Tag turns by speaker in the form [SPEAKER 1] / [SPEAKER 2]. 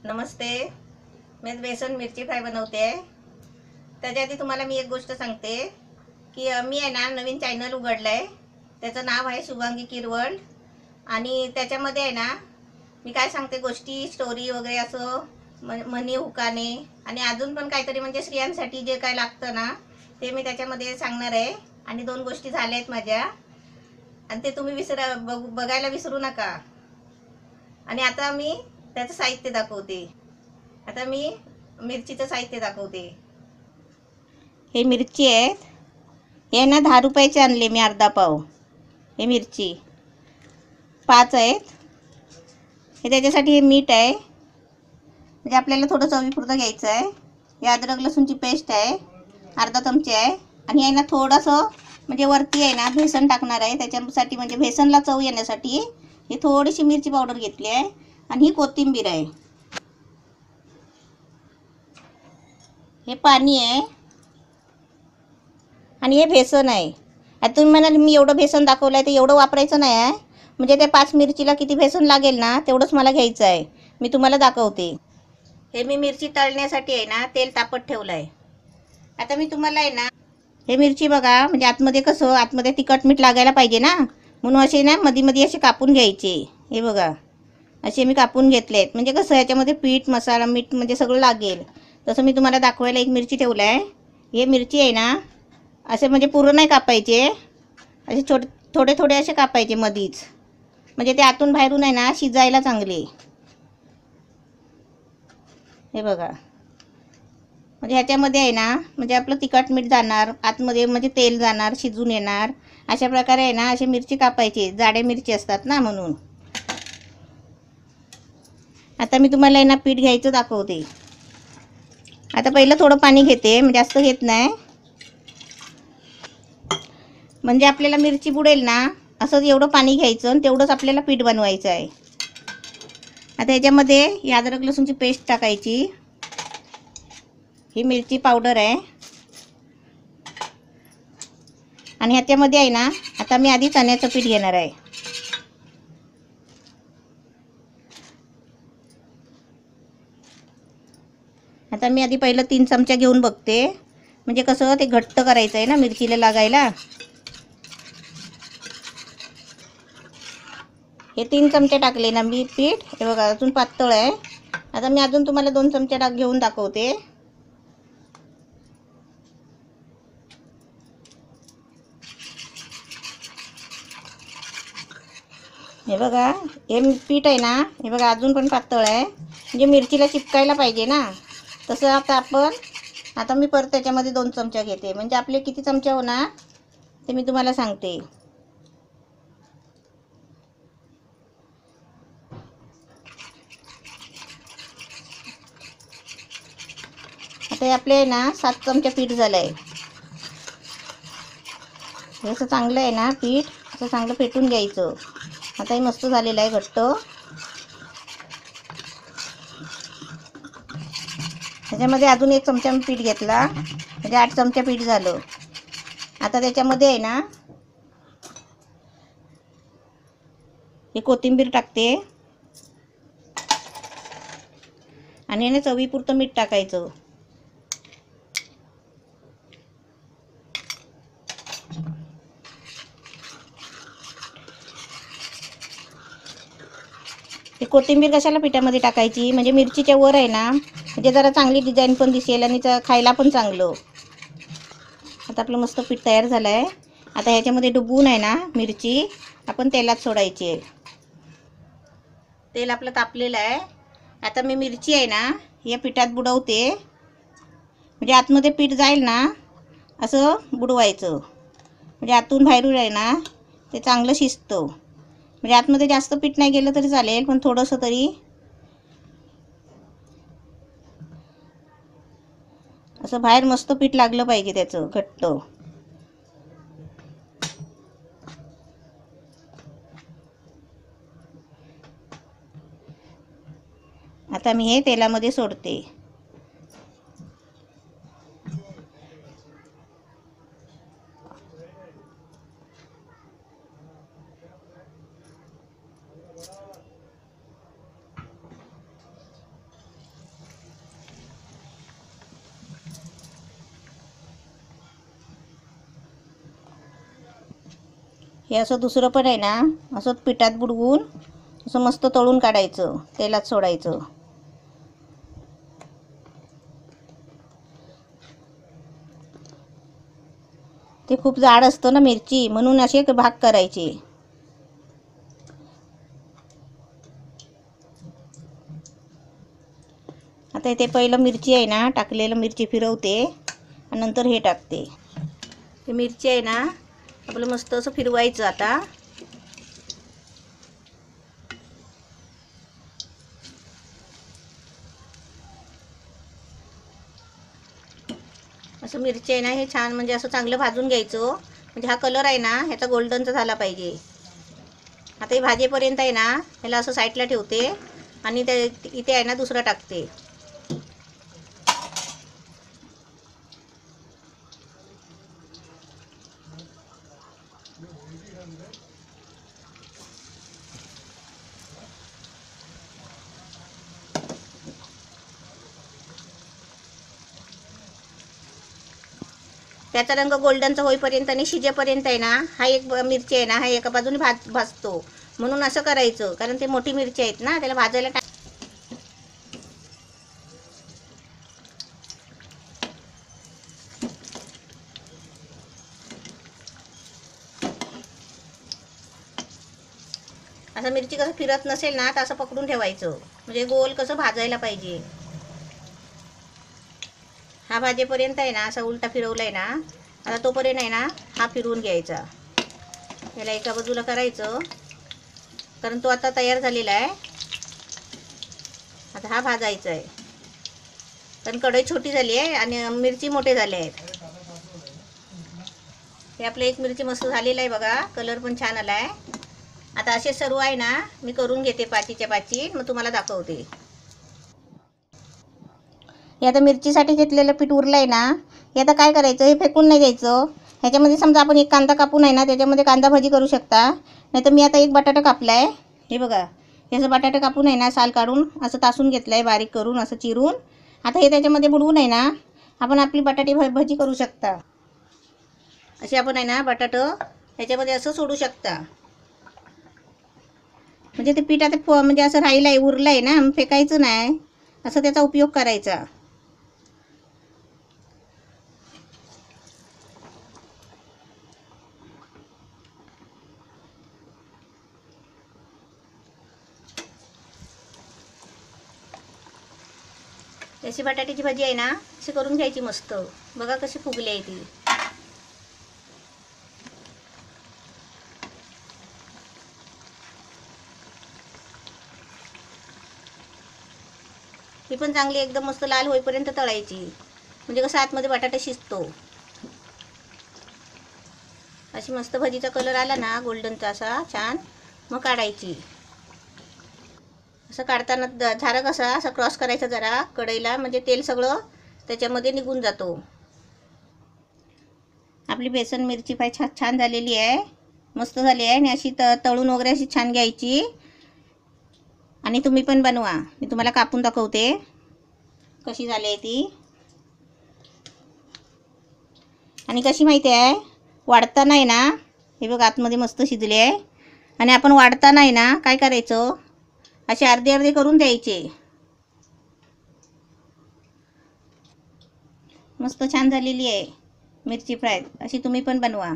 [SPEAKER 1] नमस्ते, मी बेसन मिरची फ्राय बनवते आहे. त्याच्या आधी तुम्हाला मी एक गोष्ट सांगते की मी आहे ना नवीन चॅनल उघडलं आहे. त्याचं नाव आहे शुभांगी किरवळ. आणि त्याच्यामध्ये आहे ना मी काय सांगते, गोष्टी, स्टोरी वगैरे असं म्हणी, हुकाने आणि अजून पण काहीतरी म्हणजे स्त्रियांसाठी जे काय लागतं ना ते मी त्याच्यामध्ये सांगणार आहे. आणि 2 गोष्टी झाल्या आहेत माझ्या, आणि ते तुम्ही बघायला विसरू नका. आणि आता मी त्याचं साहित्य दाखवते. आता मी मिरचीचं साहित्य दाखवते. हे मिरची आहेत, हे ना 10 रुपयाचे आणले मी, अर्धा पाव. हे मिरची 5 आहेत. हे त्याच्यासाठी हे मीठ आहे, म्हणजे आपल्याला थोडं चवीपुरतं घ्यायचं आहे. हे अद्रक लसूणची पेस्ट आहे, अर्धा चमचे आहे. आणि आहे ना थोडंसं म्हणजे वरती आहे ना बेसन टाकणार आहे त्याच्यासाठी, म्हणजे बेसनला चव येण्यासाठी ही थोडीशी मिरची पावडर घेतली आहे. आणि ही कोथिंबीर आहे. हे पाणी आहे आणि हे बेसन आहे. आता तुम्ही म्हणाल मी एवढं बेसन दाखवलं आहे तर एवढं वापरायचं नाही आहे, म्हणजे ते 5 मिरचीला किती बेसन लागेल ना तेवढंच मला घ्यायचं आहे. मी तुम्हाला दाखवते. हे मी मिरची तळण्यासाठी आहे ना तेल तापत ठेवलं आहे. आता मी तुम्हाला आहे ना हे मिरची बघा, म्हणजे आतमध्ये कसं, आतमध्ये तिखट मीठ लागायला पाहिजे ना, म्हणून असे ना मध्ये मध्ये असे कापून घ्यायचे. हे बघा, असे मी कापून घेतलेत, म्हणजे कसं याच्यामध्ये पीठ, मसाला, मीठ म्हणजे सगळं लागेल. तसं मी तुम्हाला दाखवायला एक मिरची ठेवलं आहे. हे मिरची आहे ना असे म्हणजे पूर्ण नाही कापायचे, असे थोडे थोडे असे कापायचे मधीच, म्हणजे ते आतून बाहेरून आहे ना शिजायला चांगले. हे बघा, म्हणजे ह्याच्यामध्ये आहे ना म्हणजे आपलं तिखट मीठ जाणार आतमध्ये, म्हणजे तेल जाणार, शिजून येणार. अशा प्रकारे आहे ना अशी मिरची कापायची, जाडे मिरची असतात ना म्हणून. आता मी तुम्हाला आहे ना पीठ घ्यायचं दाखवते. आता पहिलं थोडं पाणी घेते, म्हणजे जास्त घेत नाही, म्हणजे आपल्याला मिरची बुडेल ना असं एवढं पाणी घ्यायचं आणि तेवढंच आपल्याला पीठ बनवायचं आहे. आता याच्यामध्ये ही अद्रक लसूणची पेस्ट टाकायची. ही मिरची पावडर आहे. आणि ह्याच्यामध्ये आहे ना आता मी आधी चण्याचं पीठ घेणार आहे. आता मी आधी पहिलं 3 चमचे घेऊन बघते, म्हणजे कसं ते घट्ट करायचं आहे ना मिरचीला लागायला. हे 3 चमचे टाकले ना मी पीठ. हे बघा अजून पातळ आहे. आता मी अजून तुम्हाला 2 चमचे घेऊन दाखवते. हे बघा, हे पीठ आहे ना, हे बघा अजून पण पातळ आहे, म्हणजे मिरचीला चिपकायला पाहिजे ना. तसं आता मी परत त्याच्यामध्ये 2 चमचे घेते, म्हणजे आपले किती चमचे होणार ते मी तुम्हाला सांगते. आता हे आपले ना 7 चमचे पीठ झालं आहे. हे असं चांगलं आहे ना पीठ, असं चांगलं फेटून घ्यायचं. आता हे मस्त झालेलं आहे घट्ट. त्याच्यामध्ये अजून 1 चमचा मी पीठ घेतला, म्हणजे 8 चमचे पीठ झालं. आता त्याच्यामध्ये आहे ना हे कोथिंबीर टाकते आणि याने चवीपुरतं मीठ टाकायचं. हे कोथिंबीर कशाला पिठामध्ये टाकायची, म्हणजे मिरचीच्या वर आहे ना, म्हणजे जरा चांगली डिझाईन पण दिसेल आणि खायला पण चांगलं. आता आपलं मस्त पीठ तयार झालं आहे. आता ह्याच्यामध्ये डुबवून आहे ना मिरची आपण तेलात सोडायची आहे. तेल आपलं तापलेलं आहे. आता मी मिरची आहे ना या पिठात बुडवते, म्हणजे आतमध्ये पीठ जाईल ना असं बुडवायचं, म्हणजे आतून बाहेरून आहे ना ते चांगलं शिजतं. म्हणजे आतमध्ये जास्त पीठ नाही गेलं तरी चालेल, पण थोडंसं तरी असं बाहेर मस्त पीठ लागलं पाहिजे त्याचं घट्ट. आता मी हे तेलामध्ये सोडते. हे असं दुसरं पण आहे ना, असं पिठात बुडवून असं मस्त तळून काढायचं, तेलात सोडायचं. ते खूप जाड असतं ना मिरची, म्हणून असे भाग करायचे. आता इथे पहिलं मिरची आहे ना, टाकलेलं मिरची फिरवते आणि नंतर हे टाकते. हे मिरची आहे ना, आपलं मस्त असं फिरवायचं. आता असं मिरची आहे ना, हे छान म्हणजे असं चांगलं भाजून घ्यायचं. म्हणजे हा कलर आहे ना, ह्याचा गोल्डनचा झाला पाहिजे. आता हे भाजेपर्यंत आहे ना, ह्याला असं साईडला ठेवते आणि इथे आहे ना दुसरं टाकते. त्याचा रंग गोल्डनचा होईपर्यंत आणि शिजेपर्यंत आहे ना, हा एक मिरची आहे ना, हा एका बाजूने भाजतो. म्हणून असं करायचं, कारण ते मोठी मिरची आहेत ना, त्याला भाजायला असं मिरची कसं फिरत नसेल ना, तर असं पकडून ठेवायचं. म्हणजे गोल कसं भाजायला पाहिजे. हा भाजेपर्यंत आहे ना, असा उलटा फिरवलाय ना, आता तोपर्यंत आहे ना, हा फिरवून घ्यायचा. याला एका बाजूला करायचं, कारण तो आता तयार झालेला आहे. आता हा भाजायचा आहे, कारण कढई छोटी झाली आहे आणि मिरची मोठे झाले आहेत. हे आपलं एक मिरची मस्त झालेलं आहे बघा, कलर पण छान आला आहे. आता असे सर्व आहे ना, मी करून घेते पाचीच्या पाची, मग तुम्हाला दाखवते. हे आता मिरचीसाठी घेतलेलं पीठ उरलं आहे ना, हे आता काय करायचं, हे फेकून नाही द्यायचं. ह्याच्यामध्ये समजा आपण एक कांदा कापून आहे ना, त्याच्यामध्ये कांदा भाजी करू शकता. नाही तर मी आता एक बटाटा कापला आहे. हे बघा, हे असं बटाटा कापून आहे ना, साल काढून असं तासून घेतलं आहे, बारीक करून असं चिरून. आता हे त्याच्यामध्ये बुडवून आहे ना, आपण आपली बटाटे भाजी करू शकता. असे आपण आहे ना, बटाटं ह्याच्यामध्ये असं सोडू शकता. म्हणजे ते पीठ आता म्हणजे असं राहिलं आहे, उरलं आहे ना, फेकायचं नाही, असं त्याचा उपयोग करायचा. अशी बटाट्याची भाजी आहे ना, अशी करून घ्यायची मस्त. बघा कशी फुगली आहे ती. ही पण चांगली एकदम मस्त लाल होईपर्यंत तळायची, म्हणजे कसं आतमध्ये बटाटा शिजतो. अशी मस्त भाजीचा कलर आला ना, गोल्डनचा असा छान, मग काढायची. असं काढताना झारा कसा असं क्रॉस करायचा जरा कढईला, म्हणजे तेल सगळं त्याच्यामध्ये निघून जातो. आपली बेसन मिरची फ्राय छान झालेली आहे, मस्त झाली आहे. आणि अशी तळून वगैरे अशी छान घ्यायची. आणि तुम्ही पण बनवा, मी तुम्हाला कापून दाखवते कशी झाली आहे ती. आणि कशी माहिती आहे, वाढताना आहे ना, हे बघ आतमध्ये मस्त शिजले आहे. आणि आपण वाढताना आहे ना, काय करायचं, असे अर्धे अर्धे करून द्यायचे. मस्त छान झालेली आहे मिरची फ्राय, अशी तुम्ही पण बनवा.